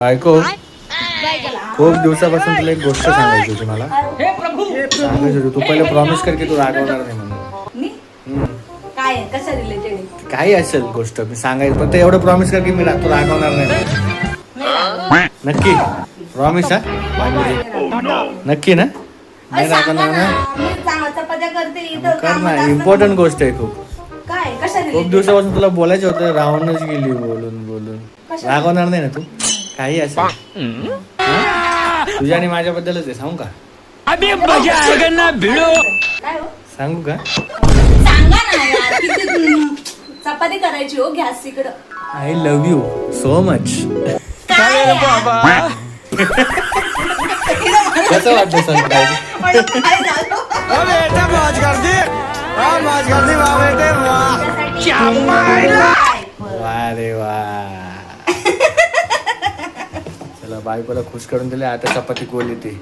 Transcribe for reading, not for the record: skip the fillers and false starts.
बायको खूप दिवसापासून तुला एक गोष्ट सांगायची होती मला. सांगायची होती. तू पहिले प्रॉमिस कर की तू रागवणार नाही म्हणून. काय कसं रिलेटेड काही असेल गोष्ट मी सांगायचं फक्त एवढं प्रॉमिस कर की मी तू रागवणार नाही. नक्की प्रॉमिस हा नक्की ना. नाही रागवणार ना. चपात्या करते कर ना. इम्पॉर्टंट गोष्ट आहे खूप. काय कशा खूप दिवसापासून तुला बोलायचं होतं रावणच गेली बोलून बोलून. रागवणार नाही ना तू काही असेल. तुझ्या आणि माझ्याबद्दलच आहे सांगू का. अभी मजा आएगा ना भिड़ो. काय हो सांगू का. सांगा ना यार किती चपाती करायची हो गॅस इकडं. I love you so much. अरे बाबा कसं वाटतं संक्रांत. काय झालं? बेटा मौज कर दी. मौज कर दी वाह बेटे वाह. क्या मायला. वा रे वा. चला बायकोला खुश करून दिले आता चपाती कोल येते.